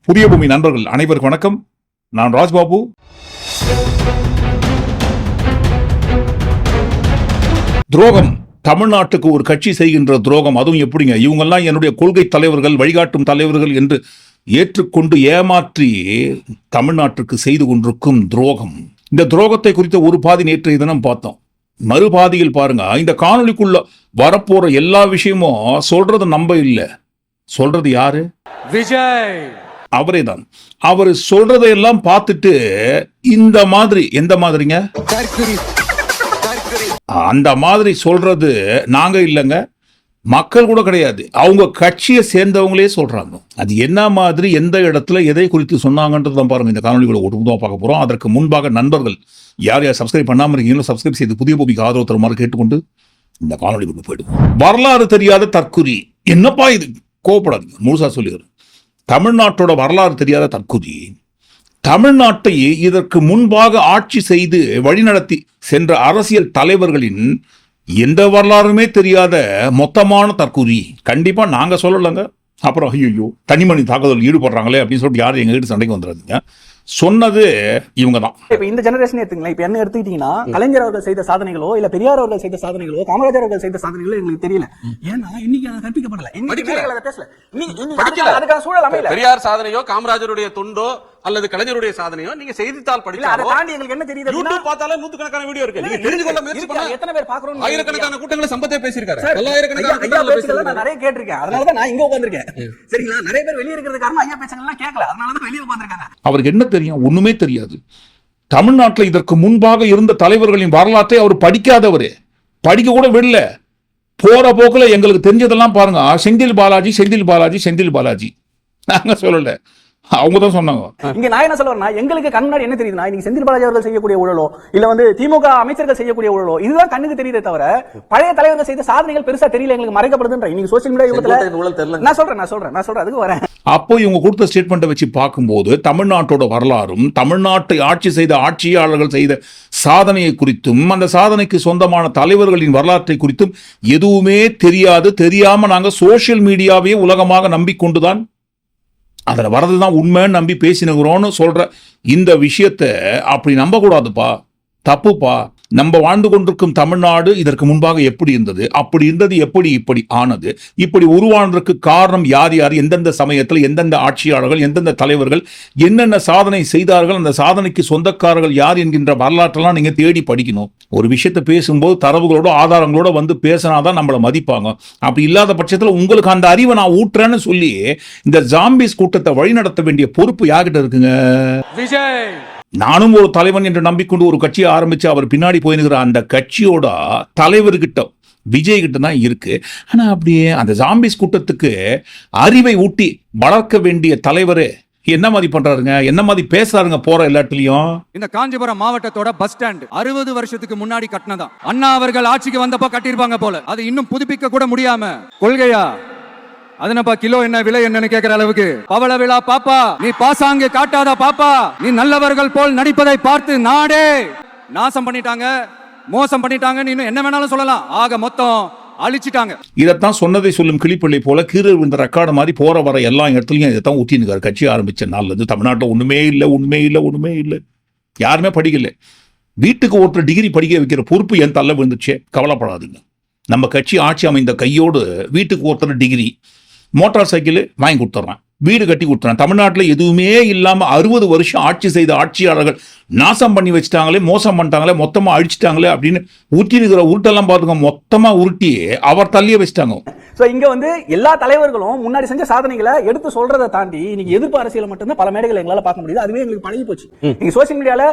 புதிய பூமி நண்பர்கள் அனைவருக்கும் வணக்கம். நான் ராஜ்பாபு. துரோகம், தமிழ்நாட்டுக்கு ஒரு கட்சி செய்கின்ற துரோகம், அதுவும் எப்படிங்க? இவங்கெல்லாம் என்னுடைய கொள்கை தலைவர்கள், வழிகாட்டும் தலைவர்கள் என்று ஏற்றுக்கொண்டு ஏமாற்றி தமிழ்நாட்டுக்கு செய்து கொண்டிருக்கும் துரோகம். இந்த துரோகத்தை குறித்த ஒரு பாதி நேற்றைய தினம் பார்த்தோம். மறுபாதியில் பாருங்க, இந்த காணொலிக்குள்ள வரப்போற எல்லா விஷயமும் சொல்றது நம்ப இல்லை, சொல்றது யாரு? விஜய் அவரே தான். அவர் சொல்றதையெல்லாம் பார்த்துட்டு இந்த மாதிரி, எந்த மாதிரிங்க, அந்த மாதிரி சொல்றது நாங்க இல்லைங்க, மக்கள் கூட கிடையாது, அவங்க கட்சியை சேர்ந்தவங்களே சொல்றாங்க. அது என்ன மாதிரி, எந்த இடத்துல, எதை குறித்து சொன்னாங்கன்றதான் பாருங்க இந்த காணொலிகளை ஒட்டுமொத்தமாக பார்க்க போறோம். அதற்கு முன்பாக நண்பர்கள் யார் யார் சப்ஸ்கிரைப் பண்ணாமல் இருக்கீங்களோ சப்ஸ்கிரைப் செய்து புதிய பூமிக்கு ஆதரவு தருமாறு கேட்டுக்கொண்டு இந்த காணொலி கொண்டு போயிடுவோம். வரலாறு தெரியாத தற்குறி, என்னப்பா இது? கோவப்படாதீங்க, முழுசா சொல்லிடுறேன். தமிழ்நாட்டோட வரலாறு தெரியாத தற்குறி, தமிழ்நாட்டை இதற்கு முன்பாக ஆட்சி செய்து வழிநடத்தி சென்ற அரசியல் தலைவர்களின் எந்த வரலாறுமே தெரியாத மொத்தமான தற்குறி. கண்டிப்பா நாங்க சொல்லலைங்க. அப்புறம் ஐயோ தனிமணி தாக்குதல் ஈடுபடுறாங்களே அப்படின்னு சொல்லிட்டு யாரும் எங்க கிட்ட சண்டைக்கு வந்துடாதீங்க. சொன்னது இவங்க தான். இப்ப இந்த ஜெனரேஷன் எடுத்துங்களா, இப்ப என்ன எடுத்துக்கிட்டீங்கன்னா, கலைஞர் அவர்கள் செய்த சாதனைகளோ இல்ல பெரியார் அவர்கள் செய்த சாதனைகளோ காமராஜர் அவர்கள் செய்த சாதனைகளோ எங்களுக்கு தெரியல. ஏன்னா இன்னைக்கு அதை கற்பிக்கப்படல, இன்னைக்கு பேசல, அதுக்கான சூழல் அமையல. பெரியார் சாதனையோ காமராஜருடைய துண்டோ அல்லது கலைஞருடைய சாதனையோ நீங்க செய்தித்தாள் படிக்கல. அதை தாண்டி எங்களுக்கு என்ன தெரியுது? யூடியூப் பார்த்தாலே நூற்றுக்கணக்கான வீடியோ இருக்கு. நீங்க தெரிஞ்சு கொள்ள முயற்சி பண்ணுங்க. எத்தனை பேர் பாக்குறோம்? ஆயிரக்கணக்கான கூட்டங்களை சம்பந்தே பேசியிருக்காரு. பல்லாயிரக்கணக்கான கூட்டங்களை பேசியிருக்காரு. நான் நிறைய கேட்டிருக்கேன், அதனால தான் நான் இங்க உட்கார்ந்திருக்கேன். சரிங்களா? நிறைய பேர் வெளிய இருக்கிறது காரணம் ஐயா பேச்சங்கள்லாம் கேட்கல, அதனால தான் வெளிய உட்கார்ந்திருக்காங்க. அவருக்கு என்ன தெரியும்? ஒண்ணுமே தெரியாது. தமிழ்நாட்டில் இதற்கு முன்பாக இருந்த தலைவர்களின் வரலாற்றை அவர் படிக்காதவரு, படிக்க கூட விடல. போற போக்குல எங்களுக்கு தெரிஞ்சதெல்லாம் பாருங்க, செந்தில் பாலாஜி செந்தில் பாலாஜி செந்தில் பாலாஜி. நாங்க சொல்லல, அவங்க தான் சொன்னாங்க. இங்க நான் என்ன சொல்றேன்னா, எங்களுக்கு கண் முன்னாடி என்ன தெரியுதுன்னா, இன்னைக்கு செந்தில் பாலாஜி அவர்கள் செய்யக்கூடிய ஊழலோ இல்ல வந்து திமுக அமைச்சர்கள் செய்யக்கூடிய ஊழலோ இதுதான் கண்ணுக்கு தெரியுதே தவிர பழைய தலைவர்கள் செய்த சாதனைகள் பெருசா தெரியல, எங்களுக்கு மறைக்கப்படுதுன்ற. இன்னைக்கு சோசியல் மீடியா யுகத்துல நான் சொல்றேன் அதுக்கு வரேன். அப்போ இவங்க கொடுத்த ஸ்டேட்மெண்ட்டை வச்சு பார்க்கும்போது தமிழ்நாட்டோட வரலாறும் தமிழ்நாட்டை ஆட்சி செய்த ஆட்சியாளர்கள் செய்த சாதனையை குறித்தும் அந்த சாதனைக்கு சொந்தமான தலைவர்களின் வரலாற்றை குறித்தும் எதுவுமே தெரியாது. தெரியாம நாங்க சோசியல் மீடியாவே உலகமாக நம்பிக்கொண்டுதான் அதில் வரதுதான் உண்மைன்னு நம்பி பேசினுக்கிறோன்னு சொல்ற இந்த விஷயத்தை அப்படி நம்பக்கூடாதுப்பா, தப்புப்பா. நம்ம வாழ்ந்து கொண்டிருக்கும் தமிழ்நாடு இதற்கு முன்பாக எப்படி இருந்தது, அப்படி இருந்தது, எப்படி இப்படி ஆனது, இப்படி உருவானதற்கு காரணம் யார் யார், எந்தெந்த சமயத்தில் எந்தெந்த ஆட்சியாளர்கள் எந்தெந்த தலைவர்கள் என்னென்ன சாதனை செய்தார்கள், அந்த சாதனைக்கு சொந்தக்காரர்கள் யார் என்கின்ற வரலாற்றெல்லாம் நீங்க தேடி படிக்கணும். ஒரு விஷயத்தை பேசும்போது தரவுகளோட ஆதாரங்களோட வந்து பேசினாதான் நம்மளை மதிப்பாங்க. அப்படி இல்லாத பட்சத்தில் உங்களுக்கு அந்த அறிவை நான் ஊட்டுறேன்னு சொல்லி இந்த ஜாம்பிஸ் கூட்டத்தை வழிநடத்த வேண்டிய பொறுப்பு யார்கிட்ட இருக்குங்க? விஜய். நானும் ஒரு தலைவன் என்று நம்பிக்கொண்டு ஒரு கட்சியை ஆரம்பிச்சு அவர் பின்னாடி போயினுக்கிற அந்த கட்சியோட தலைவர்கிட்ட விஜய் கிட்ட தான் இருக்கு. ஆனா அப்படியே அந்த ஜாம்பிஸ் கூட்டத்துக்கு அறிவை ஊட்டி வளர்க்க வேண்டிய தலைவரே என்ன மாதிரி பண்றாருங்க, என்ன மாதிரி பேசுறாருங்க போற எல்லாத்துலயும். இந்த காஞ்சிபுரம் மாவட்டத்தோட பஸ் ஸ்டாண்ட் 60 வருஷத்துக்கு முன்னாடி கட்டினதான். அண்ணா அவர்கள் ஆட்சிக்கு வந்தப்ப கட்டியிருப்பாங்க போல, அது இன்னும் புதுப்பிக்க கூட முடியாம கொள்கையா அதனப்பா கிலோ என்ன விலை என்னன்னு கேட்கிற அளவுக்கு பவள விழா பாப்பா, நீ பாசாங்க காட்டாத பாப்பா, நீ நல்லவர்கள் போல் நடிப்பதை பார்த்து நாடே நாசம் பண்ணிட்டாங்க, மோசம் பண்ணிட்டாங்க, நீ என்ன வேணாலும் சொல்லலாம். ஆக மொத்தம் அழிச்சிட்டாங்க. இதைத்தான் சொன்னதை சொல்லும் கிளிப்பிள்ளை போல கீழே விழுந்த ரெக்கார்டு மாதிரி போற வர எல்லா இடத்துலயும் இதைத்தான் ஊத்தினுக்காரு. கட்சி ஆரம்பிச்ச நாள் தமிழ்நாட்டில் ஒண்ணுமே இல்லை, யாருமே படிக்கல. வீட்டுக்கு ஒருத்தர் டிகிரி படிக்க வைக்கிற பொறுப்பு என் தள்ள விழுந்துச்சே, கவலைப்படாதீங்க. நம்ம கட்சி ஆட்சி அமைந்த கையோடு வீட்டுக்கு ஒருத்தர் டிகிரி, மோட்டார் சைக்கிள் வாங்கி கொடுத்துட்றான், வீடு கட்டி கொடுத்துறான். தமிழ்நாட்டில் எதுவுமே இல்லாமல் 60 வருஷம் ஆட்சி செய்த ஆட்சியாளர்கள் நாசம் பண்ணி வச்சுட்டாங்களே, மோசம் பண்ணிட்டாங்களே, மொத்தமாக அழிச்சிட்டாங்களே அப்படின்னு உருட்டினுக்கிற உருட்டெல்லாம் பார்த்துங்க, மொத்தமாக உருட்டி அவர் தள்ளியே வச்சுட்டாங்க. ஸோ இங்க வந்து எல்லா தலைவர்களும் முன்னாடி செஞ்ச சாதனைகளை எடுத்து சொல்றதை தாண்டி இன்னைக்கு எதிர்ப்பு அரசியல் மட்டும்தான் பல மேடைகள் எங்களால பார்க்க முடியுது. அதுவே எங்களுக்கு பழகி போச்சு. நீங்க சோசியல் மீடியால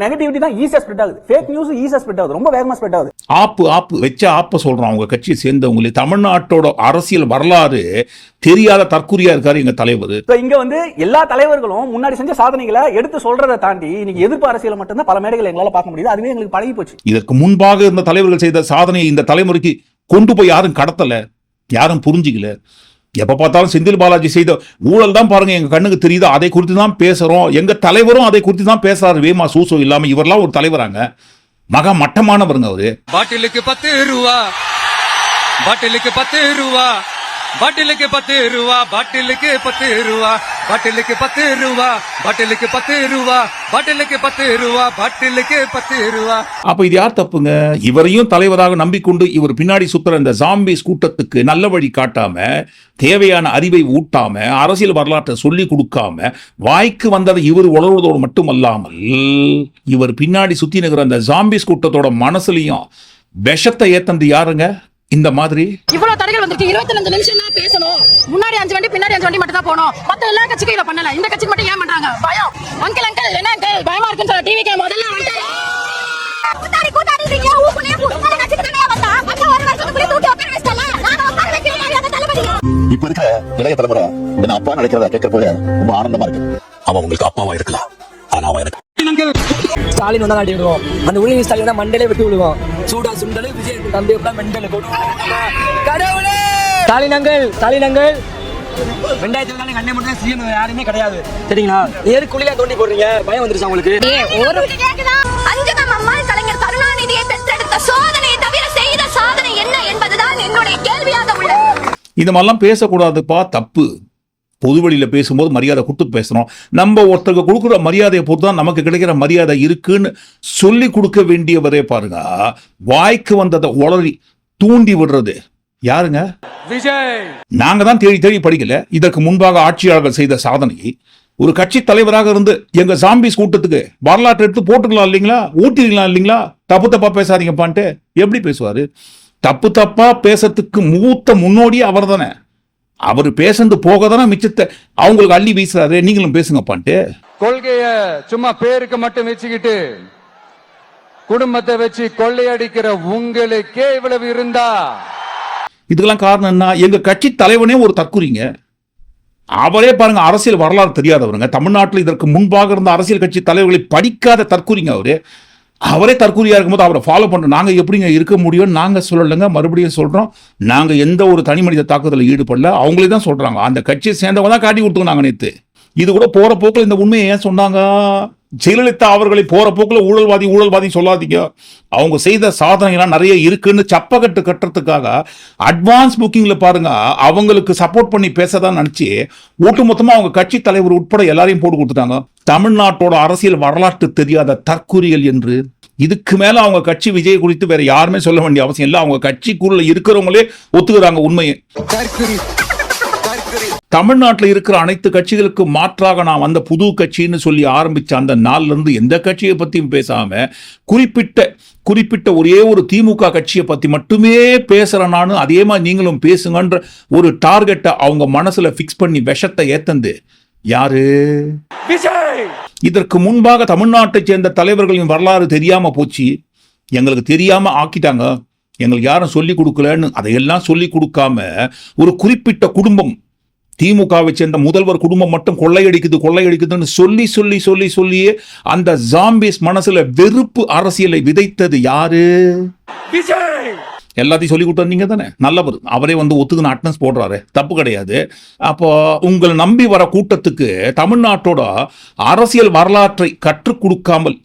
நெகட்டிவிட்டி தான் ஈஸியா ஸ்ப்ரெட் ஆகுது, ஃபேக் நியூஸ் ஈஸியா ஸ்ப்ரெட் ஆகுது, ரொம்ப வேகமா ஸ்ப்ரெட் ஆகுது. ஆப்பு வச்ச ஆப்ப சொல்றோம். அவங்க கட்சியை சேர்ந்தவங்களே தமிழ்நாட்டோட அரசியல் வரலாறு தெரியாத தற்குறியா இருக்காரு எங்க தலைவர். இங்க வந்து எல்லா தலைவர்களும் முன்னாடி செஞ்ச சாதனைகளை எடுத்து சொல்றதை தாண்டி இன்னைக்கு எதிர்ப்பு அரசியல் மட்டும்தான் பல மேடைகள் எங்களால பார்க்க முடியுது. அதுவே எங்களுக்கு பழகி போச்சு. இதற்கு முன்பாக இருந்த தலைவர்கள் செய்த சாதனையை இந்த தலைமுறைக்கு கொண்டு போய் யாரும் கடத்தல, யாரும் புரிஞ்சிக்கல. எப்ப பார்த்தாலும் செந்தில் பாலாஜி செய்த ஊழல் தான் பாருங்க எங்க கண்ணுக்கு தெரியுது, அதை குறித்து தான் பேசுறோம். எங்க தலைவரும் அதை குறித்து தான் பேசுறாரு. வேமா சூசோ இல்லாம இவரெல்லாம் ஒரு தலைவராங்க, மகா மட்டமானவருங்க அவரு. பாட்டிலுக்கு 10 ரூபா, பாட்டிலுக்கு 10 ரூபா, பாட்டிலுக்கு 10 ரூபா, பாட்டிலுக்கு 10 ரூபா, பாட்டிலுக்கு 10 ரூபா, பாட்டிலுக்கு 10 ரூபா, பாட்டிலுக்கு 10 ரூபா, பாட்டிலுக்கு 10 ரூபா. அப்ப இது யார் தப்புங்க? இவரையும் தலைவராக நம்பிக்கொண்டு இவர் பின்னாடி சுத்துற இந்த ஜாம்பிஸ் கூட்டத்துக்கு நல்ல வழி காட்டாம, தேவையான அறிவை ஊட்டாம, அரசியல் வரலாற்றை சொல்லி கொடுக்காம, வாய்க்கு வந்ததை இவர் உணர்வதோடு மட்டுமல்லாமல் இவர் பின்னாடி சுத்தி நிற்கிற அந்த ஜாம்பிஸ் கூட்டத்தோட மனசுலயும் விஷத்தை ஏத்தந்து யாருங்க? இந்த மாதிரி இவ்வளவு தடைகள் வந்திருக்கு. 25 நிமிஷம் தான் பேசணும். முன்னாடி 5 வண்டி பின்னாடி 5 வண்டி மட்டும் தான் போனோம். மத்த எல்லா கட்சிக்கும் இத பண்ணல. இந்த கட்சிக்கு மட்டும் ஏன் பண்றாங்க? பயம். அங்கிள் என்ன அங்கிள் பயமா இருக்குன்னு சொல்ல டிவிக்கு முதல்ல வந்துட்டாங்க. கூத்தாடிட்டீங்க. ஊக்குனே கூத்தாடி கட்சிக்கு தானே வந்தா. மத்த ஒரு வருஷத்துக்குள்ள தூக்கி உட்கார வச்சல. நான் உட்கார வைக்கிறேன் அந்த தளபதி. இப்ப இருக்கிற இளைய தலைமுறை என்ன அப்பா நினைக்கிறத கேட்கறப்ப ரொம்ப ஆனந்தமா இருக்கு. அவன் உங்களுக்கு அப்பாவா இருக்கலாம், ஆனா அவன் எனக்கு ஸ்டாலின் வந்தா காட்டி விடுவோம். அந்த உதவி ஸ்டாலின் தான் மண்டலே விட்டு விடுவோம். சூடா சுண்டலு விஜய் தம்பி எல்லாம் மெண்டல் கடவுளே. ஸ்டாலின் அங்கிள் 2000 அண்ணே மட்டும் சிஎம் யாருமே கிடையாது சரிங்களா? ஏறு குழியில தோண்டி போடுறீங்க. பயம் வந்துருச்சு உங்களுக்கு. ஒரு அஞ்சகம் அம்மாள் கலைஞர் கருணாநிதியை பெற்றெடுத்த சோதனையை தவிர செய்த சாதனை என்ன என்பதுதான் என்னுடைய கேள்வியாக உள்ளது. இந்த மாதிரிலாம் பேசக்கூடாதுப்பா, தப்பு. பொதுவெளியில பேசும்போது மரியாதை கொடுத்து பேசுறோம். நம்ம ஒருத்தருக்கு கொடுக்குற மரியாதையை பொறுத்து தான் நமக்கு கிடைக்கிற மரியாதை இருக்குன்னு சொல்லி கொடுக்க வேண்டியவரே பாருங்க. வாய்க்கு வந்ததை உளறி தூண்டி விடுறது யாருங்க? விஜய். நாங்க தான் தேடி தேடி படிக்கல. இதற்கு முன்பாக ஆட்சியாளர்கள் செய்த சாதனையை ஒரு கட்சி தலைவராக இருந்து எங்க ஜாம்பிஸ் கூட்டத்துக்கு வரலாற்று எடுத்து போட்டுக்கலாம் இல்லைங்களா, ஊட்டிக்கலாம் இல்லைங்களா? தப்பு தப்பா பேசாதீங்கப்பான்ட்டு எப்படி பேசுவாரு? தப்பு தப்பா பேசறதுக்கு மூத்த முன்னோடியே அவர் தானே. அவர் பேசந்து போக தானே மிச்சத்தை அவங்களுக்கு அள்ளி வீசுறாரு. நீங்களும் பேசுங்கப்பான்ட்டு. கொள்கைய சும்மா பேருக்கு மட்டும் வச்சுக்கிட்டு குடும்பத்தை வச்சு கொள்ளையடிக்கிற உங்களுக்கே இவ்வளவு இருந்தா இதுக்கெல்லாம் காரணம் என்ன? எங்க கட்சி தலைவனே ஒரு தற்குறிங்க. அவரே பாருங்க, அரசியல் வரலாறு தெரியாதவருங்க. தமிழ்நாட்டில் இதற்கு முன்பாக இருந்த அரசியல் கட்சி தலைவர்களை படிக்காத தற்குறிங்க. அவரே தற்கூரியா இருக்கும்போது அவரை ஃபாலோ பண்றோம். நாங்க எப்படிங்க இருக்க முடியும்? நாங்க சொல்லலைங்க, மறுபடியும் சொல்றோம். நாங்க எந்த ஒரு தனி மனித தாக்குதலில் ஈடுபடல. அவங்களே தான் சொல்றாங்க. அந்த கட்சியை சேர்ந்தவங்க தான் காட்டி கொடுத்தோம் நாங்க நேத்து. இது கூட போற போக்கில் இந்த உண்மையை ஏன் சொன்னாங்க? ஜெயலலிதா அவர்களை போற போக்கில் ஊழல்வாதி சொல்லாதீங்க. அவங்க செய்த சாதனைகள்லாம் நிறைய இருக்குன்னு சப்பக்கட்டு கட்டுறதுக்காக அட்வான்ஸ் புக்கிங்ல பாருங்க அவங்களுக்கு சப்போர்ட் பண்ணி பேசதான் நினைச்சு ஒட்டுமொத்தமா அவங்க கட்சி தலைவர் உட்பட எல்லாரையும் போட்டு கொடுத்துட்டாங்க. தமிழ்நாட்டோட அரசியல் வரலாற்று தெரியாத தற்குறிகள் என்று. இதுக்கு மேல அவங்க கட்சி விஜய் குறித்து வேற யாருமே சொல்ல வேண்டிய அவசியம் இல்லை. அவங்க கட்சிக்குள்ள இருக்கிறவங்களே ஒத்துக்கிறாங்க உண்மையை. தமிழ்நாட்டில் இருக்கிற அனைத்து கட்சிகளுக்கு மாற்றாக நான் வந்த புது கட்சின்னு சொல்லி ஆரம்பிச்ச அந்த நாள்ல இருந்து எந்த கட்சியை பத்தியும் பேசாம குறிப்பிட்ட ஒரே ஒரு திமுக கட்சியை பத்தி மட்டுமே பேசுறேன் நானு. அதே மாதிரி நீங்களும் பேசுங்கன்ற ஒரு டார்கெட்டை அவங்க மனசுல பிக்ஸ் பண்ணி விஷத்தை ஏத்தந்து யாரு? இதற்கு முன்பாக தமிழ்நாட்டை சேர்ந்த தலைவர்களின் வரலாறு தெரியாம போச்சு, எங்களுக்கு தெரியாம ஆக்கிட்டாங்க, எங்களுக்கு யாரும் சொல்லி கொடுக்கலன்னு அதையெல்லாம் சொல்லி கொடுக்காம ஒரு குறிப்பிட்ட குடும்பம், திமுகவை சேர்ந்த முதல்வர் குடும்பம் மட்டும் கொள்ளையடிக்குதுன்னு சொல்லியே அந்த ஜாம்பிஸ் மனசுல வெறுப்பு அரசியலை விதைத்தது யாரு? எல்லாத்தையும் சொல்லி கொடுத்தா நீங்க தானே. நல்லவர், அவரே ஒத்துக்குன்னு அட்டனன்ஸ் போடுறாரு, தப்பு கிடையாது. அப்போ உங்களை நம்பி வர கூட்டத்துக்கு தமிழ்நாட்டோட அரசியல் வரலாற்றை கற்றுக் கொடுக்காமல்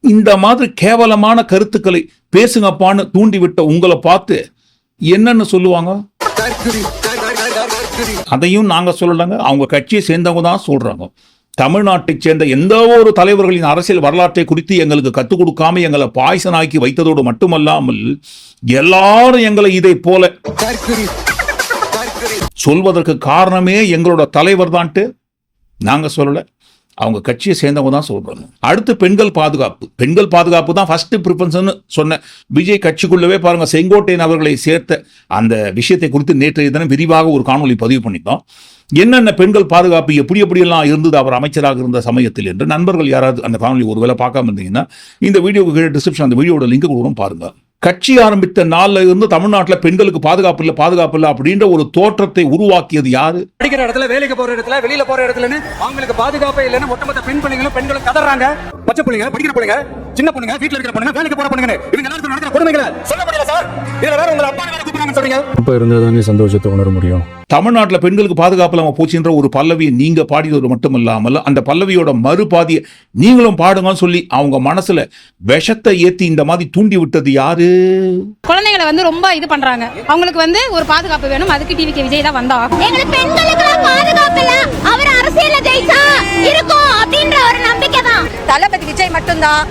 இந்த மாதிரி கேவலமான கருத்துக்களை பேசுங்கப்பான்னு தூண்டிவிட்ட உங்களை பார்த்து என்னன்னு சொல்லுவாங்க? அதையும் நாங்க சொல்லலங்க, அவங்க கட்சியை சேர்ந்தவங்க தான் சொல்றாங்க. தமிழ்நாட்டை சேர்ந்த எந்த ஒரு தலைவர்களின் அரசியல் வரலாற்றை குறித்து எங்களுக்கு கற்றுக் கொடுக்காம எங்களை பாய்சனாக்கி வைத்ததோடு மட்டுமல்லாமல் எல்லாரும் எங்களை இதை போல சொல்வதற்கு காரணமே எங்களோட தலைவர் தான்ட்டு நாங்க சொல்லல, அவங்க கட்சியை சேர்ந்தவங்க தான் சொல்றாங்க. அடுத்து பெண்கள் பாதுகாப்பு தான் ஃபர்ஸ்ட் ப்ரிஃபரன்ஸ்னு சொன்ன விஜய் கட்சிக்குள்ளவே பாருங்க செங்கோட்டையன் அவர்களை சேர்த்த அந்த விஷயத்தை குறித்து நேற்றைய தினம் விரிவாக ஒரு காணொலி பதிவு பண்ணிட்டோம். என்னென்ன பெண்கள் பாதுகாப்பு எப்படியெல்லாம் இருந்தது அவர் அமைச்சராக இருந்த சமயத்தில் என்று நண்பர்கள் யாராவது அந்த காணொலி ஒருவேளை பார்க்காம இருந்தீங்கன்னா இந்த வீடியோக்கு கீழே டிஸ்கிரிப்ஷன் அந்த வீடியோட லிங்க் கொடுக்குறோம் பாருங்க. கட்சி ஆரம்பித்த நாள்ல இருந்து தமிழ்நாட்டில் பெண்களுக்கு பாதுகாப்பு இல்லை அப்படின்ற ஒரு தோற்றத்தை உருவாக்கியது யாரு? படிக்கிற இடத்துல, வேலைக்கு போற இடத்துல, வெளியில போற இடத்துலன்னு அவங்களுக்கு பாதுகாப்பே இல்லைன்னு ஒட்டுமொத்த பெண் பெண்களும் கதறாங்க. பச்சை பிள்ளைங்க, படிக்கிற பிள்ளைங்க, சின்ன பொண்ணுங்க, வீட்டுல இருக்கிற பொண்ணுங்க, வேலைக்கு போற பொண்ணுங்க, இவங்க எல்லாரும் நடக்கிற கொடுமைகளை சொல்ல முடியல சார். இதுல வேற உங்களை அப்பா வேற கூப்பிடுறாங்கன்னு சொல்றீங்க. அப்ப இருந்தாதானே சந்தோஷத்தை உணர முடியும். தமிழ்நாட்டில் பெண்களுக்கு பாதுகாப்பு இல்லாம போச்சுன்ற ஒரு பல்லவியை நீங்க பாடியது மட்டுமில்லாமல் அந்த பல்லவியோட மறுபாதியை நீங்களும் பாடுங்கன்னு சொல்லி அவங்க மனசுல விஷத்தை ஏத்தி இந்த மாதிரி தூண்டி விட்டது யாரு? குழந்தைகளை ரொம்ப இது பண்றாங்க. அவங்களுக்கு ஒரு பாதுகாப்பு வேணும். அதுக்கு டிவிக்கு விஜய் தான் வந்தா. எங்களுக்கு பெண்களுக்கு பாதுகாப்பு இல்ல. அவர் அரசியல்ல பெண்களை மட்டும்தான்,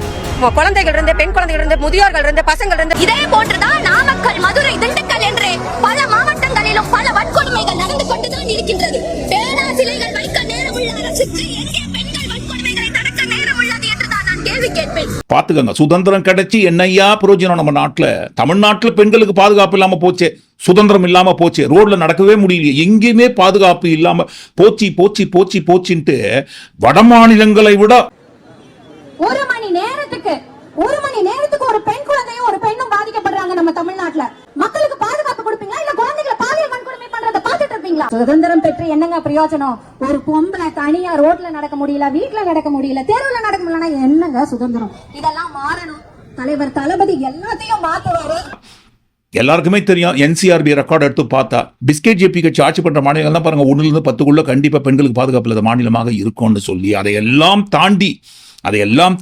குழந்தைகள் இருந்து, பெண் குழந்தைகள் இருந்து, முதியோர்கள் இருந்து, பசங்கள் இருந்து. இதே போன்றுதான் நாமக்கல், மதுரை, திண்டுக்கல் என்று பல மாவட்டங்களிலும் பல வன்கொடுமைகள் நடந்து கொண்டுதான் இருக்கின்றது. பேனா சிலைகள் வைக்க நேரமுள்ள அரசுக்கு எங்கே பெண்கள் வன்கொடுமைகளை தடுக்க நேரம் உள்ளது என்றுதான் நான் கேள்வி கேட்பேன். பாத்துக்கங்க, சுதந்திரம் கிடைச்சி என்னையா பிரயோஜனம்? நம்ம நாட்டுல, தமிழ்நாட்டுல பெண்களுக்கு பாதுகாப்பு இல்லாம போச்சு, சுதந்திரம் இல்லாம போச்சு, ரோட்ல நடக்கவே முடியல, எங்கேயுமே பாதுகாப்பு இல்லாம போச்சு போச்சு போச்சு போச்சுன்ட்டு வட மாநிலங்களை விட ஒரு மணி நேரத்துக்கு ஒரு பெண் குழந்தையும் ஒரு பெண்ணும் பாதிக்கப்படுறாங்க நம்ம தமிழ்நாட்டுல. மக்களுக்கு பாதுகாப்பு கொடுப்பீங்களா இல்ல குழந்தைகளை பாலியல் வன்கொடுமை பண்றத பாத்துட்டு இருப்பீங்களா? சுதந்திரம் பெற்று என்னங்க பிரயோஜனம்? ஒரு பொம்பளை தனியா ரோட்ல நடக்க முடியல, வீட்டுல நடக்க முடியல, தெருவுல நடக்க முடியலன்னா என்னங்க சுதந்திரம்? இதெல்லாம் மாறணும். தலைவர் தளபதி எல்லாத்தையும் மாத்துவாரு. எல்லாருக்குமே தெரியும், என்சிஆர்பி ரெக்கார்ட் எடுத்து பார்த்தா பிஸ்கெட் ஜேபி கட்சி ஆட்சி பண்ற மாநிலம் தான் பாருங்க 1 to 10 கண்டிப்பா பெண்களுக்கு பாதுகாப்பு இல்லாத மாநிலமாக இருக்கும்னு சொல்லி அதையெல்லாம்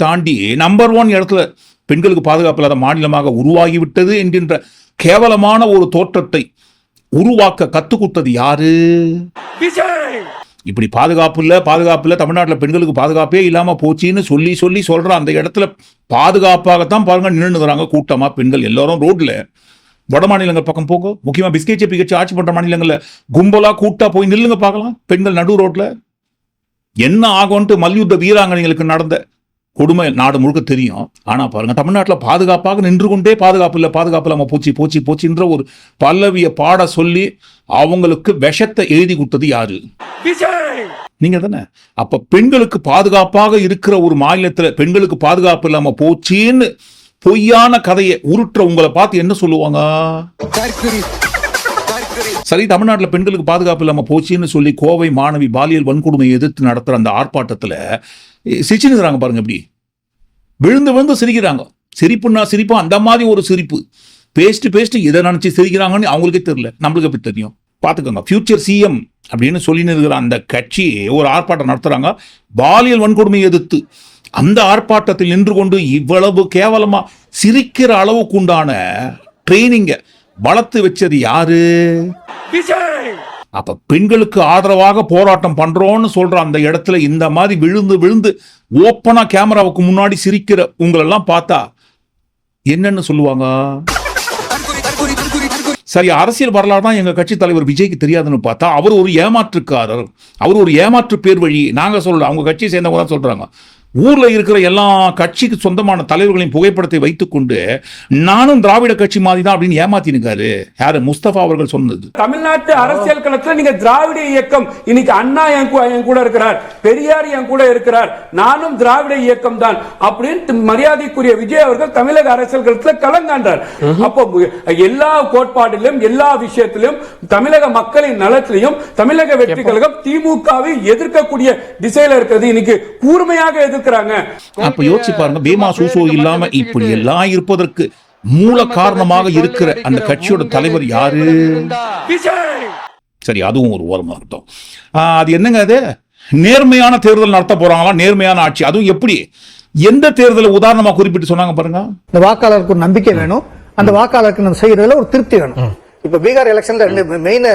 தாண்டி நம்பர் 1 இடத்துல பெண்களுக்கு பாதுகாப்பு இல்லாத மாநிலமாக உருவாகிவிட்டது என்கின்ற கேவலமான ஒரு தோற்றத்தை உருவாக்க கத்து கொடுத்தது யாரு? இப்படி பாதுகாப்பு இல்ல தமிழ்நாட்டில் பெண்களுக்கு பாதுகாப்பே இல்லாம போச்சின்னு சொல்லி சொல்ற அந்த இடத்துல பாதுகாப்பாகத்தான் பாருங்க நின்றுறாங்க கூட்டமா பெண்கள் எல்லாரும் ரோட்ல. வட மாநிலங்கள் பக்கம் போங்க, முக்கியமா பிஸ்கெட் ஜேபி கட்சி ஆட்சி பண்ற மாநிலங்கள்ல கும்பலா கூட்டா போய் நில்லுங்க பார்க்கலாம். பெண்கள் நடு ரோட்ல என்ன ஆகும்ட்டு மல்யுத்த வீராங்கனைகளுக்கு நடந்த கொடுமை நாடு முழுக்க தெரியும். ஆனா பாருங்க, தமிழ்நாட்டில் பாதுகாப்பாக நின்று கொண்டே பாதுகாப்பு இல்லாம போச்சுன்ற ஒரு பல்லவிய பாட சொல்லி அவங்களுக்கு விஷத்தை எழுதி கொடுத்தது யாரு? நீங்க தானே. அப்ப பெண்களுக்கு பாதுகாப்பாக இருக்கிற ஒரு மாநிலத்துல பெண்களுக்கு பாதுகாப்பு இல்லாம போச்சுன்னு பொய்யான கதையை உருட்டுற உங்களை பார்த்து என்ன சொல்லுவாங்க? சரி, தமிழ்நாட்டில் பெண்களுக்கு பாதுகாப்பு இல்லாம போச்சுன்னு சொல்லி கோவை மாணவி பாலியல் வன்கொடுமையை எதிர்த்து நடத்துற அந்த ஆர்ப்பாட்டத்துல சிரிச்சுக்கிறாங்க பாருங்க. எப்படி விழுந்து சிரிக்கிறாங்க. சிரிப்பா அந்த மாதிரி ஒரு சிரிப்பு. பேஸ்ட் இதை நினைச்சு சிரிக்கிறாங்கன்னு அவங்களுக்கே தெரியல, நம்மளுக்கு எப்படி தெரியும்? பாத்துக்கோங்க. ஃபியூச்சர் சிஎம் அப்படின்னு சொல்லின்னு இருக்கிற அந்த கட்சி ஒரு ஆர்ப்பாட்டம் நடத்துறாங்க பாலியல் வன்கொடுமையை எதிர்த்து. அந்த ஆர்ப்பாட்டத்தில் நின்று கொண்டு இவ்வளவு கேவலமா சிரிக்கிற அளவுக்கு உண்டான ட்ரைனிங்க வளர்த்து வச்சது யாரு? அப்ப பெண்களுக்கு ஆதரவாக போராட்டம் பண்றோம்னு சொல்ற அந்த இடத்துல இந்த மாதிரி விழுந்து ஓப்பனா கேமராவுக்கு முன்னாடி சிரிக்கிற உங்களெல்லாம் பார்த்தா என்னன்னு சொல்லுவாங்க? சரி, அரசியல் வரலாறு தான் எங்க கட்சி தலைவர் விஜய்க்கு தெரியாதுன்னு பார்த்தா அவர் ஒரு ஏமாற்றுக்காரர், அவர் ஒரு ஏமாற்று பேர் வழி. நாங்க சொல்லல, அவங்க கட்சியை சேர்ந்தவங்க தான் சொல்றாங்க. ஊர்ல இருக்கிற எல்லா கட்சிக்கு சொந்தமான தலைவர்களின் புகைப்படத்தை வைத்துக்கொண்டு நானும் திராவிட கட்சி மாதிரி தான் அப்படின்னு ஏமாத்தினுக்காரு. யாரு? முஸ்தபா அவர்கள் சொன்னது. தமிழ்நாட்டு அரசியல் களத்துல நீங்க திராவிட இயக்கம், இன்னைக்கு அண்ணா என் கூட இருக்கிறார், பெரியார் என் கூட இருக்கிறார், நானும் திராவிட இயக்கம் தான் அப்படின்னு மரியாதைக்குரிய விஜய் அவர்கள் தமிழக அரசியல் களத்துல கலங்காண்டார். அப்போ எல்லா கோட்பாட்டிலும் எல்லா விஷயத்திலும் தமிழக மக்களின் நலத்திலையும் தமிழக வெற்றி கழகம் திமுகவை எதிர்க்கக்கூடிய திசையில இருக்கிறது இன்னைக்கு கூர்மையாக எதிர்க்கிறாங்க. அப்ப யோசிச்சு பாருங்க, பீமா சூசோ இல்லாம இப்படி எல்லாம் இருப்பதற்கு மூல காரணமாக இருக்கிற அந்த கட்சியோட தலைவர் யாரு? சரி, அதுவும் ஒரு ஓரமா இருக்கட்டும். அது என்னங்க? அது நேர்மையான தேர்தல் நடத்த போறாங்களா? நேர்மையான ஆட்சி, அதுவும் எப்படி? எந்த தேர்தலை உதாரணமா குறிப்பிட்டு சொன்னாங்க பாருங்க. இந்த வாக்காளருக்கு ஒரு நம்பிக்கை வேணும், அந்த வாக்காளருக்கு நம்ம செய்யறதுல ஒரு திருப்தி வேணும். இப்ப பீகார் எலெக்ஷன்ல ரெண்டு மெயின்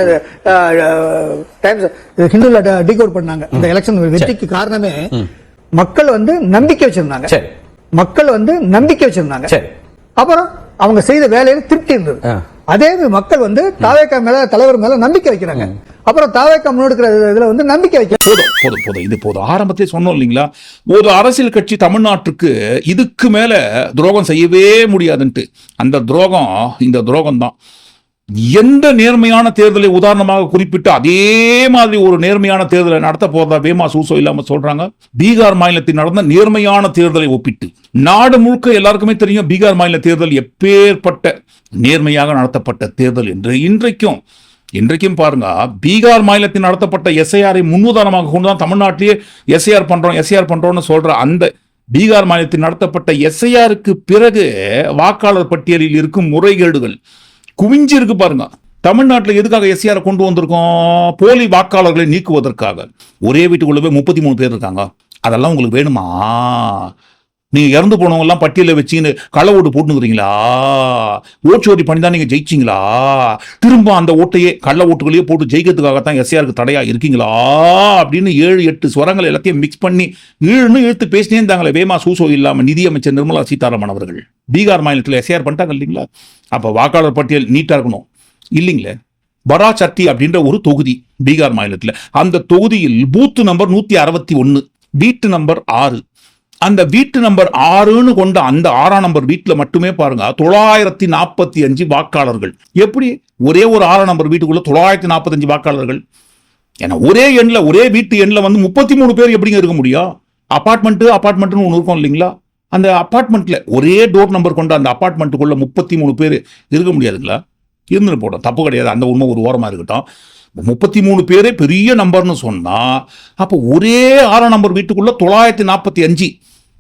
டைம்ஸ் ஹிந்துல டிகோட் பண்ணாங்க. இந்த எலெக்ஷன் வெற்றிக்கு காரணமே மக்கள் நம்பிக்கை வச்சிருந்தாங்க. அப்புறம் அவங்க செய்த வேலையில திருப்தி இருந்தது. அதே மக்கள் தாவேகா மேல, தலைவர் மேல நம்பிக்கை வைக்கிறாங்க. அப்புறம் தாவேகா முன்னெடுக்கிற இதுல நம்பிக்கை வைக்க போதும். இது போதும். ஆரம்பத்திலே சொன்னோம் இல்லைங்களா, ஒரு அரசியல் கட்சி தமிழ்நாட்டுக்கு இதுக்கு மேல துரோகம் செய்யவே முடியாதுன்ட்டு. அந்த துரோகம் இந்த துரோகம் தான். எந்த நேர்மையான தேர்தலை உதாரணமாக குறிப்பிட்டு அதே மாதிரி ஒரு நேர்மையான தேர்தலை நடத்த போறதா பீமா சூசோ இல்லாம சொல்றாங்க. பீகார் மாநிலத்தில் நடந்த நேர்மையான தேர்தலை ஒப்பிட்டு நாடு முழுக்க எல்லாருக்குமே தெரியும் பீகார் மாநில தேர்தல் எப்பேற்பட்ட நேர்மையாக நடத்தப்பட்ட தேர்தல் என்று. இன்றைக்கும் பாருங்க, பீகார் மாநிலத்தில் நடத்தப்பட்ட எஸ்ஐஆரை முன்னுதாரணமாக கொண்டுதான் தமிழ்நாட்டிலேயே எஸ்ஐஆர் பண்றோம்னு சொல்ற அந்த பீகார் மாநிலத்தில் நடத்தப்பட்ட எஸ்ஐஆருக்கு பிறகு வாக்காளர் பட்டியலில் இருக்கும் முறைகேடுகள் குவிஞ்சு இருக்கு பாருங்க. தமிழ்நாட்டில் எதுக்காக எஸ்ஐஆர் கொண்டு வந்திருக்கோம்? போலி வாக்காளர்களை நீக்குவதற்காக. ஒரே வீட்டுக்குள்ள போய் 33 பேர் இருக்காங்க. அதெல்லாம் உங்களுக்கு வேணுமா? நீங்க இறந்து போனவங்க எல்லாம் பட்டியல வச்சுன்னு கள்ள ஓட்டு போட்டுக்கிறீங்களா? ஓச்சோரி பண்ணி தான் நீங்க ஜெயிச்சிங்களா? திரும்ப அந்த ஓட்டையே கள்ள ஓட்டுகளையே போட்டு ஜெயிக்கிறதுக்காகத்தான் எஸ்ஐஆருக்கு தடையா இருக்கீங்களா அப்படின்னு 7-8 ஸ்வரங்கள் எல்லாத்தையும் மிக்ஸ் பண்ணி இழுத்து பேசினே இருந்தாங்களே வேமா சூசோ இல்லாம நிதியமைச்சர் நிர்மலா சீதாராமன் அவர்கள். பீகார் மாநிலத்தில் எஸ்ஐஆர் பண்ணிட்டாங்க இல்லைங்களா? அப்ப வாக்காளர் பட்டியல் நீட்டா இருக்கணும் இல்லைங்களே. பராச்சத்தி அப்படின்ற ஒரு தொகுதி பீகார் மாநிலத்தில், அந்த தொகுதியில் பூத்து நம்பர் 161, வீட்டு நம்பர் 6. அந்த வீட்டு நம்பர் 6ன்னு கொண்ட அந்த 6ஆம் நம்பர் வீட்டுல மட்டுமே பாருங்க 945 வாக்காளர்கள். எப்படி ஒரே ஒரு 6ஆம் நம்பர் வீட்டுக்குள்ள 945 வாக்காளர்கள்? ஏன்னா ஒரே எண்ணில் ஒரே வீட்டு எண்ணில் வந்து 33 பேர் எப்படிங்க இருக்க முடியும்? அபார்ட்மெண்ட்னு ஒன்று இருக்கும் இல்லைங்களா? அந்த அபார்ட்மெண்ட்ல ஒரே டோர் நம்பர் கொண்ட அந்த அபார்ட்மெண்ட்டுக்குள்ள 33 பேர் இருக்க முடியாதுங்களா? இருந்துட்டு போட்டோம், தப்பு கிடையாது, அந்த உண்மை ஒரு ஓரமா இருக்கட்டும். 33 பேரே பெரிய நம்பர்னு சொன்னா அப்போ ஒரே 6ஆம் நம்பர் வீட்டுக்குள்ள 945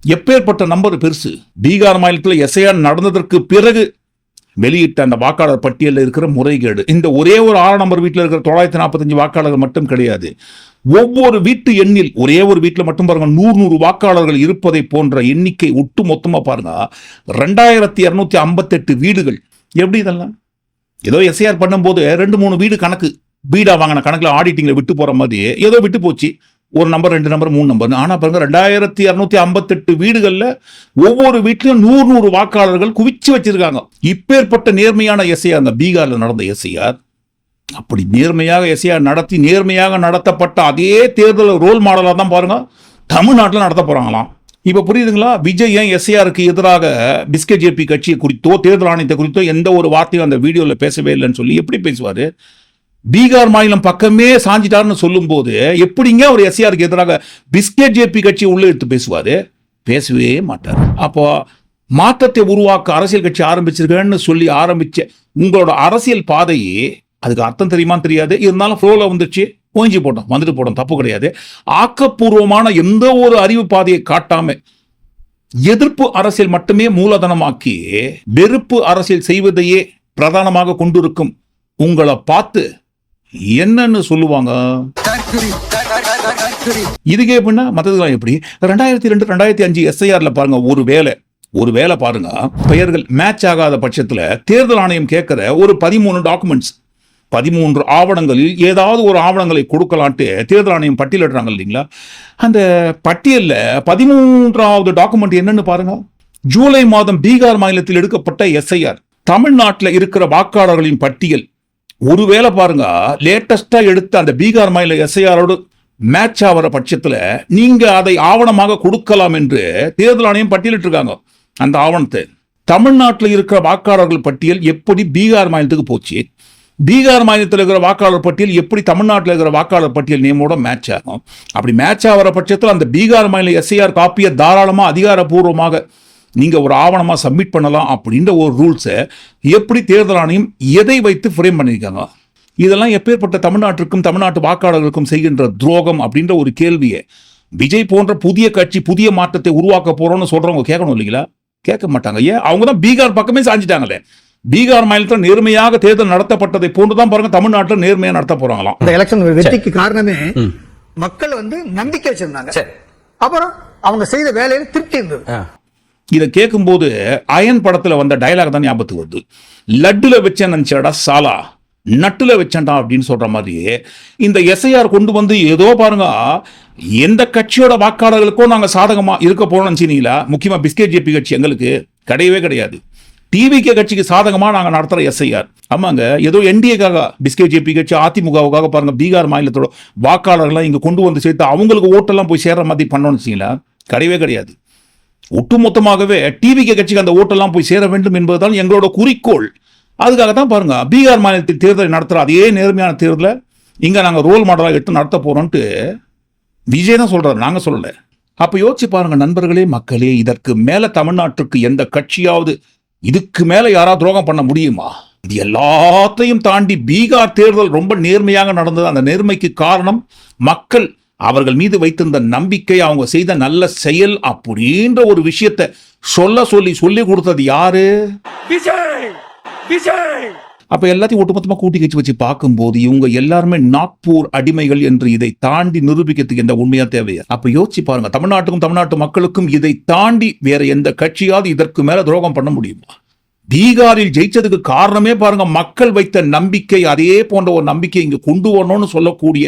எப்பேற்பட்ட நம்பர் பெருசு. பீகார் மாநிலத்தில் எஸ்ஐஆர் நடந்ததற்கு பிறகு வெளியிட்ட அந்த வாக்காளர் பட்டியலில் இருக்கிற முறைகேடு. இந்த ஒரே ஒரு 6ஆம் நம்பர் வீட்டில் இருக்கிற 945 வாக்காளர்கள் மட்டும் கிடையாது, ஒவ்வொரு வீட்டு எண்ணில் ஒரே ஒரு வீட்டில் மட்டும் பாருங்க 100 வாக்காளர்கள் இருப்பதை போன்ற எண்ணிக்கை ஒட்டு மொத்தமா பாருங்க 2258 வீடுகள். எப்படி இதெல்லாம்? ஏதோ எஸ்ஐஆர் பண்ணும்போது 2-3 வீடு கணக்கு வீடா வாங்கின கணக்குல ஆடிட்டிங்ல விட்டு போற மாதிரி ஏதோ விட்டு போச்சு, ஒரு நம்பர் 2 நம்பர் 3 நம்பர். ஆனா பாருங்க 2258 வீடுகள்ல ஒவ்வொரு வீட்லயும் 100 வாக்காளர்கள் குவிச்சு வச்சிருக்காங்க. இப்பேற்பட்ட நேர்மையான எஸ்ஐஆர் அந்த பீகார்ல நடந்த எஸ்ஐஆர். அப்படி நேர்மையாக எஸ்ஐஆர் நடத்தி நேர்மையாக நடத்தப்பட்ட அதே தேர்தல் ரோல் மாடலா தான் பாருங்க தமிழ்நாட்டில் நடத்த போறாங்களாம். இப்ப புரியுதுங்களா? விஜய் ஏன் எஸ்ஐஆருக்கு எதிராக பிஸ்கேஜேபி கட்சியை குறித்தோ தேர்தல் ஆணையத்தை குறித்தோ எந்த ஒரு வார்த்தையும் அந்த வீடியோல பேசவே இல்லைன்னு சொல்லி எப்படி பேசுவாரு? பீகார் மாநிலம் பக்கமே சாஞ்சிட்டாருன்னு சொல்லும் போது எப்படிங்க அவர் எஸ்ஐஆருக்கு எதிராக பிஸ்கேஜேபி கட்சியை உள்ள எடுத்து பேசுவாரு? பேசவே மாட்டார். அப்போ மாற்றத்தை உருவாக்க அரசியல் கட்சி ஆரம்பிச்சிருக்கேன்னு சொல்லி ஆரம்பிச்ச உங்களோட அரசியல் பாதையே அதுக்கு அர்த்தம் தெரியுமான்னு தெரியாது, இருந்தாலும் ஃப்ளோல வந்துச்சு, ஓஞ்சி போட்டோம், வந்துட்டு போட்டோம், தப்பு கிடையாது. ஆக்கப்பூர்வமான எந்த ஒரு அறிவு பாதையை காட்டாம எதிர்ப்பு அரசியல் மட்டுமே மூலதனமாக்கி வெறுப்பு அரசியல் செய்வதையே பிரதானமாக கொண்டிருக்கும் உங்களை பார்த்து என்னன்னு சொல்லுவாங்க? இதுக்கே எப்படின்னா மற்றதுலாம் எப்படி? 2002 2005 எஸ்ஐஆர்ல பாருங்க, ஒரு வேலை பாருங்க பெயர்கள் மேட்ச் ஆகாத பட்சத்துல தேர்தல் ஆணையம் கேட்கிற ஒரு 13 டாக்குமெண்ட்ஸ், 13 ஆவணங்களில் ஏதாவது ஒரு ஆவணங்களை கொடுக்கலான்ட்டு தேர்தல் ஆணையம் பட்டியலிடுறாங்க இல்லைங்களா? அந்த பட்டியல்ல 13வது டாக்குமெண்ட் என்னன்னு பாருங்க. ஜூலை மாதம் பீகார் மாநிலத்தில் எடுக்கப்பட்ட எஸ்ஐஆர், தமிழ்நாட்டில் இருக்கிற வாக்காளர்களின் பட்டியல். ஒருவேளை பாருங்க லேட்டஸ்டா எடுத்த அந்த பீகார் மாநில எஸ்ஐஆரோடு மேட்ச் ஆகிற பட்சத்துல நீங்க அதை ஆவணமாக கொடுக்கலாம் என்று தேர்தல் ஆணையம் பட்டியலிட்டிருக்காங்க. அந்த ஆவணத்தை தமிழ்நாட்டில் இருக்கிற வாக்காளர்கள் பட்டியல் எப்படி பீகார் மாநிலத்துக்கு போச்சு? பீகார் மாநிலத்தில் இருக்கிற வாக்காளர் பட்டியல் எப்படி தமிழ்நாட்டில் இருக்கிற வாக்காளர் பட்டியல் நேமோட மேட்ச் ஆகும்? அப்படி மேட்ச் ஆகிற பட்சத்தில் அந்த பீகார் மாநில எஸ்ஐஆர் காப்பியை தாராளமா அதிகாரப்பூர்வமாக நீங்க ஒரு ஆவணமா சப்மிட் பண்ணலாம் அப்படின்ற ஒரு ரூல்ஸை எப்படி தேர்தல் ஆணையம் எதை வைத்து ஃப்ரேம் பண்ணியிருக்காங்க? இதெல்லாம் எப்பேற்பட்ட தமிழ்நாட்டிற்கும் தமிழ்நாட்டு வாக்காளர்களுக்கும் செய்கின்ற துரோகம் அப்படின்ற ஒரு கேள்வியை விஜய் போன்ற புதிய கட்சி புதிய மாற்றத்தை உருவாக்க போறோம்னு சொல்றவங்க கேட்கணும் இல்லைங்களா? கேட்க மாட்டாங்க. ஏன்? அவங்க தான் பீகார் பக்கமே சாஞ்சிட்டாங்களே. பீகார் மாநிலத்தில் நேர்மையாக தேர்தல் நடத்தப்பட்டதை போன்றுதான் பாருங்க தமிழ்நாட்டில் நேர்மையா நடத்த போறாங்களாம். இந்த எலெக்ஷன் வெற்றிக்கு காரணமே மக்கள் நம்பிக்கை வச்சிருந்தாங்க, அப்புறம் அவங்க செய்த வேலையில திருப்தி இருந்தது. இதை கேட்கும்போது அயன் படத்துல வந்த டயலாக் தான் ஞாபகத்துக்கு வருது. லட்டுல வச்சேன் நினைச்சடா சாலா, நட்டுல வச்சேன்டா அப்படின்னு சொல்ற மாதிரி இந்த எஸ்ஐஆர் கொண்டு வந்து ஏதோ பாருங்க எந்த கட்சியோட வாக்காளர்களுக்கும் நாங்க சாதகமா இருக்க போறோம்னு நினைச்சீங்களா? முக்கியமா பிஸ்கேஜேபி கட்சி எங்களுக்கு கிடையவே கிடையாது. டிவிகே கட்சிக்கு சாதகமா நாங்க நடத்துற எஸ்ஐஆர். ஆமாங்க, ஏதோ என்டிஏக்காக பிஸ்கேஜேபி கட்சி அதிமுகவுக்காக பாருங்க பீகார் மாநிலத்தோட வாக்காளர்கள் இங்க கொண்டு வந்து சேர்த்து அவங்களுக்கு ஓட்டெல்லாம் போய் சேர்ற மாதிரி பண்ணோம்னு வச்சீங்களா? கிடையவே கிடையாது. ஒட்டுமொத்தமாகவே டிவிகே கட்சிக்கு அந்த ஓட்டெல்லாம் போய் சேர வேண்டும் என்பதுதான் எங்களோட குறிக்கோள். அதுக்காகத்தான் பாருங்க பீகார் மாநிலத்தில் தேர்தலை நடத்துற அதே நேர்மையான தேர்தலை இங்க நாங்க ரோல் மாடலா எடுத்து நடத்த போறோம்ட்டு விஜய் தான் சொல்றாரு, நாங்க சொல்லல. அப்ப யோசிச்சு பாருங்க நண்பர்களே, மக்களே, இதற்கு மேல தமிழ்நாட்டுக்கு எந்த கட்சியாவது இதுக்கு மேல யாராவது துரோகம் பண்ண முடியுமா? இது எல்லாத்தையும் தாண்டி பீகார் தேர்தல் ரொம்ப நேர்மையாக நடந்தது. அந்த நேர்மைக்கு காரணம் மக்கள் அவர்கள் மீது வைத்திருந்த நம்பிக்கை, அவங்க செய்த நல்ல செயல் அப்படின்ற ஒரு விஷயத்தை சொல்லி கொடுத்தது யாரு? அப்ப எல்லாத்தையும் ஒட்டுமொத்தமா கூட்டி கழிச்சு வச்சு பார்க்கும்போது இவங்க எல்லாருமே நாக்பூர் அடிமைகள் என்று இதை தாண்டி நிரூபிக்கிறதுக்கு எந்த உண்மையா தேவையா? அப்ப யோசிச்சு பாருங்க, தமிழ்நாட்டுக்கும் தமிழ்நாட்டு மக்களுக்கும் இதை தாண்டி வேற எந்த கட்சியாவது இதற்கு மேல துரோகம் பண்ண முடியுமா? பீகாரில் ஜெயிச்சதுக்கு காரணமே பாருங்க, மக்கள் வைத்த நம்பிக்கை. அதே போன்ற ஒரு நம்பிக்கை இங்க கொண்டு வரணும்னு சொல்லக்கூடிய,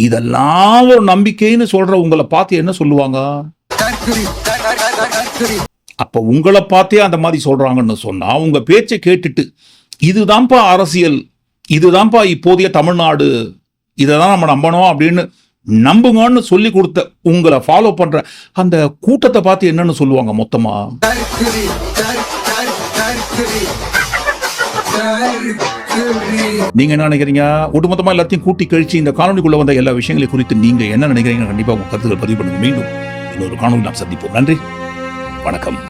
இதெல்லாம் ஒரு நம்பிக்கைன்னு சொல்ற உங்களை பார்த்து என்ன சொல்லுவாங்க? அப்ப உங்களை பார்த்தே அந்த மாதிரி சொல்றாங்கன்னு சொன்னா, உங்க பேச்சை கேட்டுட்டு இதுதான்ப்பா அரசியல், இதுதான்ப்பா இப்போதைய தமிழ்நாடு, இதைதான் நம்ம நம்பணும் அப்படின்னு நம்புங்கன்னு சொல்லி கொடுத்த உங்களை ஃபாலோ பண்ற அந்த கூட்டத்தை பார்த்து என்னன்னு சொல்லுவாங்க மொத்தமா? நீங்க என்ன நினைக்கிறீங்க? ஒட்டுமொத்தமா எல்லாத்தையும் கூட்டி கழிச்சு இந்த காணொலிக்குள்ள வந்த எல்லா விஷயங்களை குறித்து நீங்க என்ன நினைக்கிறீங்க? கண்டிப்பா உங்க கருத்துக்கள் பதிவு பண்ணுங்க. மீண்டும் இன்னொரு காணொலி நாம் சந்திப்போம். நன்றி, வணக்கம்.